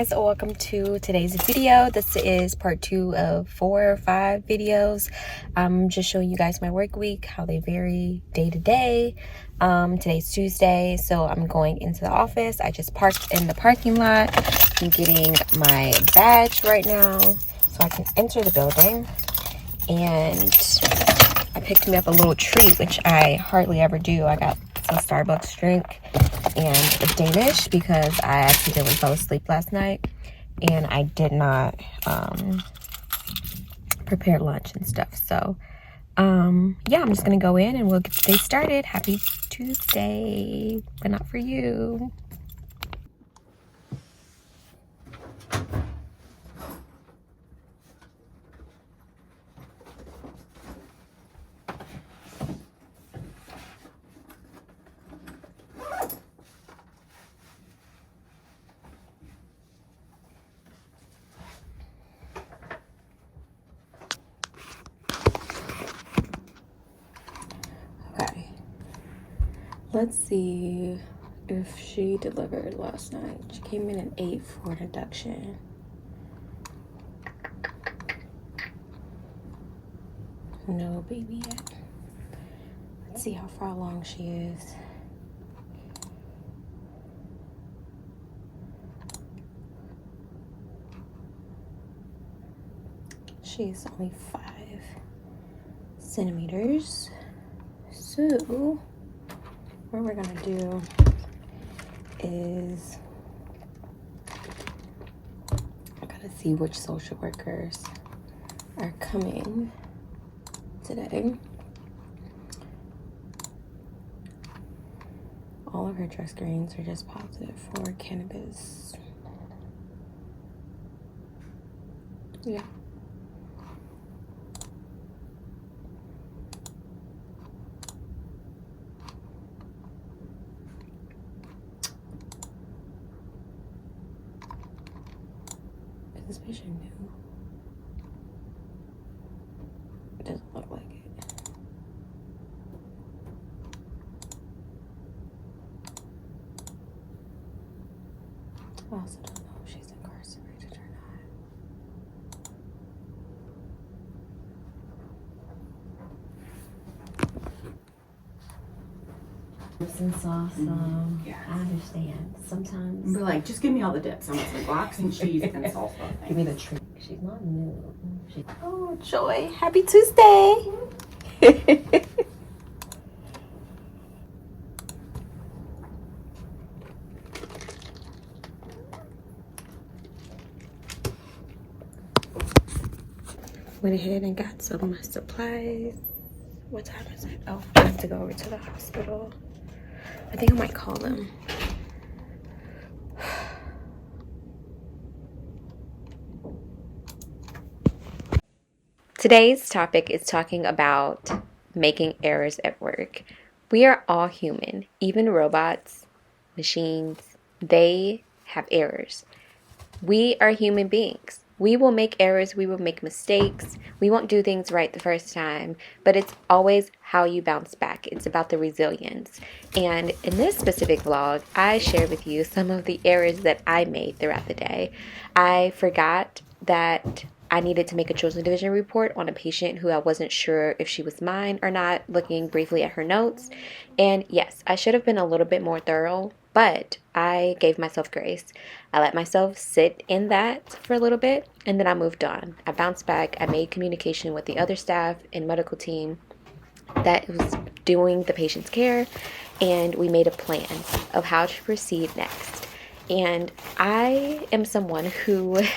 guys, welcome to today's video. This is part 2 of 4 or 5 videos. I'm just showing you guys my work week, how they vary day to day. Today's Tuesday, so I'm going into the office. I just parked in the parking lot. I'm getting my badge right now so I can enter the building. And I picked me up a little treat, which I hardly ever do. I got some Starbucks drink and a Danish because I accidentally fell asleep last night and I did not prepare lunch and stuff. So yeah, I'm just gonna go in and we'll get the day started. Happy Tuesday, but not for you. Okay, let's see if she delivered last night. She came in at 8 for an induction. No baby yet. Let's see how far along she is. She's only 5 centimeters. So what we're gonna do is I gotta see which social workers are coming today. All of her drug screens are just positive for cannabis. Yeah. Is this patient new? It doesn't look like it. I also don't know if she's incarcerated or not. And sauce, yeah. I understand. Sometimes. But like, just give me all the dips. I want some blocks and cheese and salsa. Give me the treat. She's not new. Oh, Joy. Happy Tuesday. Went ahead and got some supplies. What time is it? Oh, I have to go over to the hospital. I think I might call them. Today's topic is talking about making errors at work. We are all human, even robots, machines, they have errors. We are human beings. We will make errors, we will make mistakes, we won't do things right the first time, but it's always how you bounce back. It's about the resilience. And in this specific vlog, I share with you some of the errors that I made throughout the day. I forgot that I needed to make a chosen division report on a patient who I wasn't sure if she was mine or not, looking briefly at her notes. And yes, I should have been a little bit more thorough, but I gave myself grace. I let myself sit in that for a little bit, and then I moved on. I bounced back. I made communication with the other staff and medical team that was doing the patient's care, and we made a plan of how to proceed next. And I am someone who I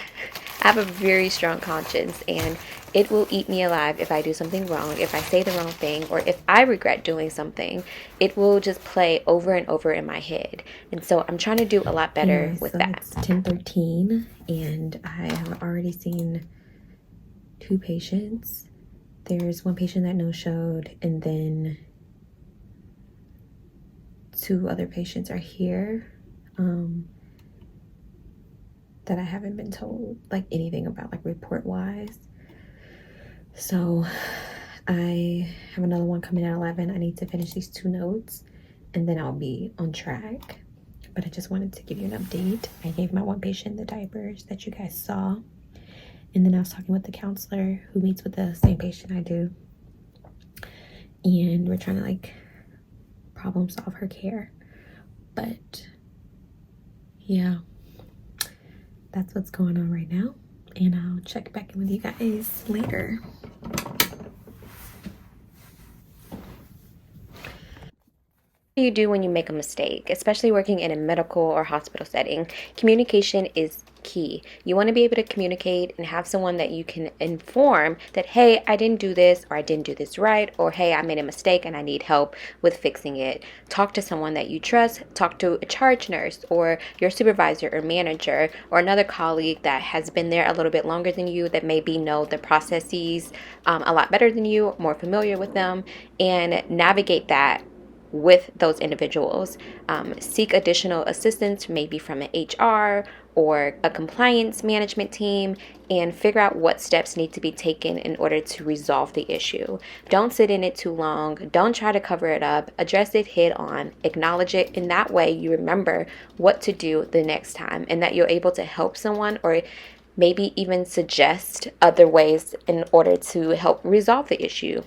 have a very strong conscience, and it will eat me alive if I do something wrong, if I say the wrong thing, or if I regret doing something. It will just play over and over in my head. And so I'm trying to do a lot better with that. It's 10:13, and I have already seen 2 patients. There's one patient that no-showed, and then 2 other patients are here that I haven't been told like anything about, like report-wise. So I have another one coming at 11. I need to finish these 2 notes and then I'll be on track but I just wanted to give you an update. I gave my one patient the diapers that you guys saw. And then I was talking with the counselor who meets with the same patient I do. And we're trying to like problem solve her care. But yeah, that's what's going on right now. And I'll check back in with you guys later. Do you do when you make a mistake, especially working in a medical or hospital setting? Communication is key. You want to be able to communicate and have someone that you can inform that, hey, I didn't do this, or I didn't do this right, or hey, I made a mistake and I need help with fixing it. Talk to someone that you trust. Talk to a charge nurse or your supervisor or manager or another colleague that has been there a little bit longer than you, that maybe know the processes a lot better than you, more familiar with them, and navigate that with those individuals. Seek additional assistance, maybe from an HR or a compliance management team, and figure out what steps need to be taken in order to resolve the issue. Don't sit in it too long. Don't try to cover it up. Address it head on. Acknowledge it. In that way, you remember what to do the next time, and that you're able to help someone, or maybe even suggest other ways in order to help resolve the issue.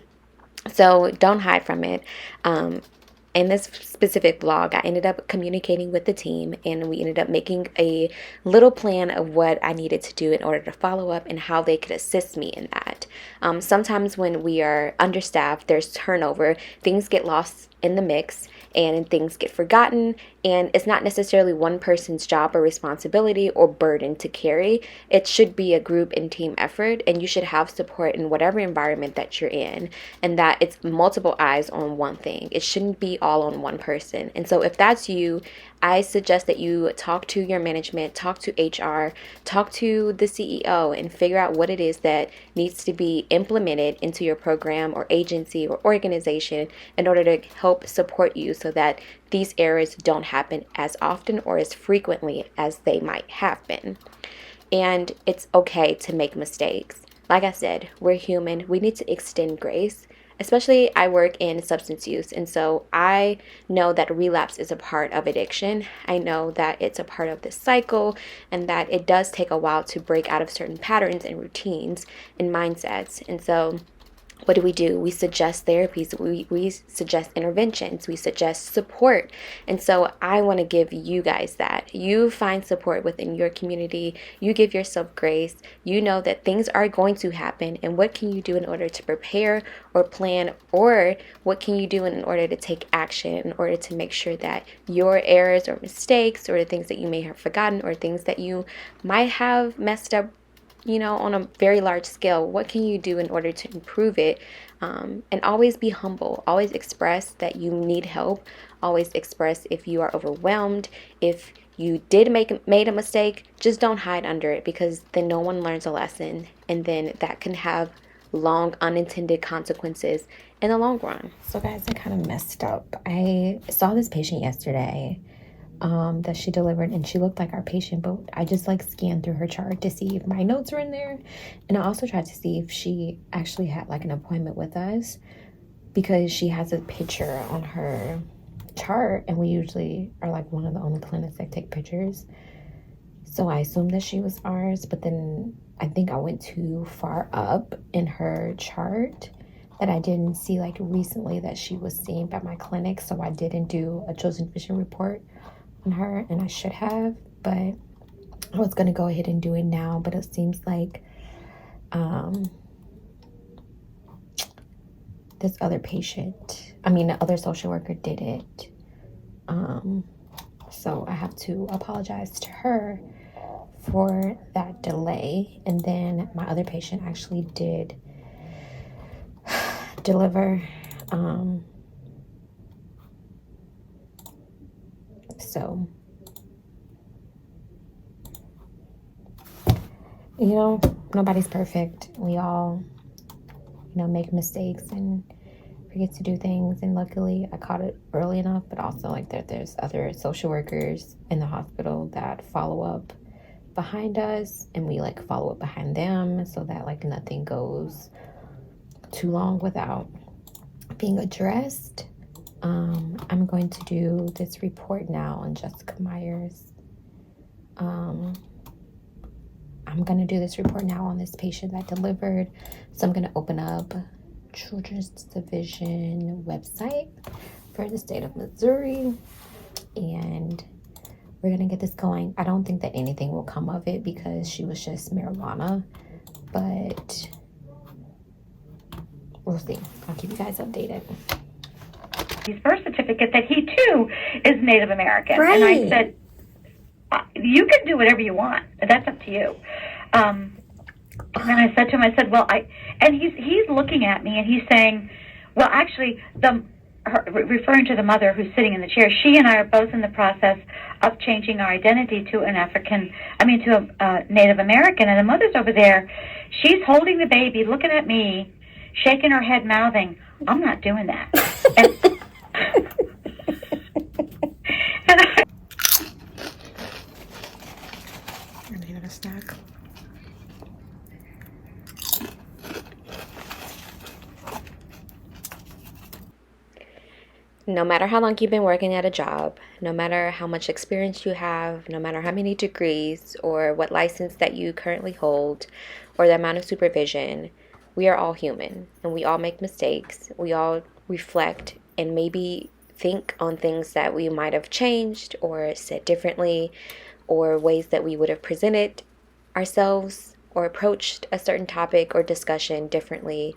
So don't hide from it. In this specific vlog, I ended up communicating with the team, and we ended up making a little plan of what I needed to do in order to follow up and how they could assist me in that. Sometimes when we are understaffed, there's turnover, things get lost in the mix, and things get forgotten, and it's not necessarily one person's job or responsibility or burden to carry. It should be a group and team effort, and you should have support in whatever environment that you're in, and that it's multiple eyes on one thing. It shouldn't be all on one person. And so if that's you, I suggest that you talk to your management, talk to HR, talk to the CEO, and figure out what it is that needs to be implemented into your program or agency or organization in order to help support you so that these errors don't happen as often or as frequently as they might have been. And it's okay to make mistakes. Like I said, we're human. We need to extend grace. Especially, I work in substance use, and so I know that relapse is a part of addiction. I know that it's a part of this cycle, and that it does take a while to break out of certain patterns and routines and mindsets. And so what do? We suggest therapies, we suggest interventions, we suggest support. And so I want to give you guys that. You find support within your community, you give yourself grace, you know that things are going to happen, and what can you do in order to prepare or plan, or what can you do in order to take action in order to make sure that your errors or mistakes or the things that you may have forgotten or things that you might have messed up, on a very large scale, what can you do in order to improve it? And always be humble. Always express that you need help. Always express if you are overwhelmed. If you made a mistake, just don't hide under it, because then no one learns a lesson, and then that can have long unintended consequences in the long run. So guys, I kind of messed up. I saw this patient yesterday that she delivered, and she looked like our patient, but I just scanned through her chart to see if my notes were in there, and I also tried to see if she actually had an appointment with us, because she has a picture on her chart, and we usually are one of the only clinics that take pictures. So I assumed that she was ours, but then I think I went too far up in her chart that I didn't see recently that she was seen by my clinic, so I didn't do a chosen vision report on her, and I should have, but I was going to go ahead and do it now. But it seems like this other the other social worker did it, so I have to apologize to her for that delay. And then my other patient actually did deliver, so nobody's perfect. We all make mistakes and forget to do things, and luckily I caught it early enough. But also there's other social workers in the hospital that follow up behind us, and we follow up behind them, so that nothing goes too long without being addressed. I'm going to do this report now on Jessica Myers. I'm going to do this report now on this patient that delivered. So I'm going to open up Children's Division website for the state of Missouri, and we're going to get this going. I don't think that anything will come of it because she was just marijuana, but we'll see. I'll keep you guys updated. His birth certificate that he too is Native American. Right. And I said, you can do whatever you want. That's up to you. And then I said to him, I said, well, and he's looking at me and he's saying, well, actually, referring to the mother who's sitting in the chair, she and I are both in the process of changing our identity to to a Native American. And the mother's over there. She's holding the baby, looking at me, shaking her head, mouthing, I'm not doing that. I needed a snack. No matter how long you've been working at a job, no matter how much experience you have, no matter how many degrees or what license that you currently hold or the amount of supervision, we are all human and we all make mistakes. We all reflect and maybe think on things that we might have changed or said differently, or ways that we would have presented ourselves or approached a certain topic or discussion differently.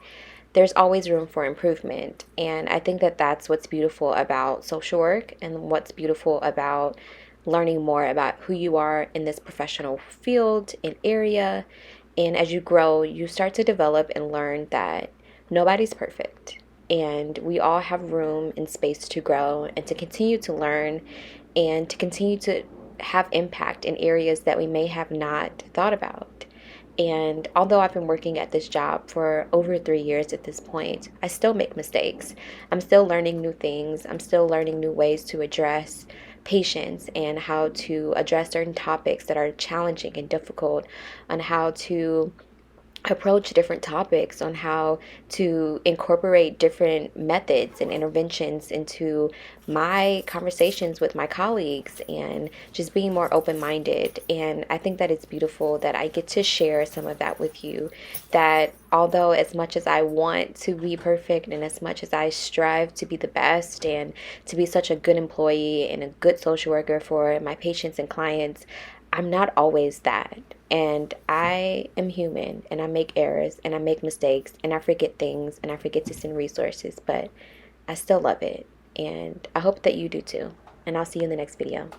There's always room for improvement. And I think that that's what's beautiful about social work and what's beautiful about learning more about who you are in this professional field and area. And as you grow, you start to develop and learn that nobody's perfect. And we all have room and space to grow and to continue to learn and to continue to have impact in areas that we may have not thought about. And although I've been working at this job for over 3 years at this point, I still make mistakes. I'm still learning new things. I'm still learning new ways to address patients and how to address certain topics that are challenging and difficult, on how to approach different topics, on how to incorporate different methods and interventions into my conversations with my colleagues, and just being more open-minded. And I think that it's beautiful that I get to share some of that with you, that although as much as I want to be perfect and as much as I strive to be the best and to be such a good employee and a good social worker for my patients and clients, I'm not always that. And I am human and I make errors and I make mistakes and I forget things and I forget to send resources, but I still love it. And I hope that you do too. And I'll see you in the next video.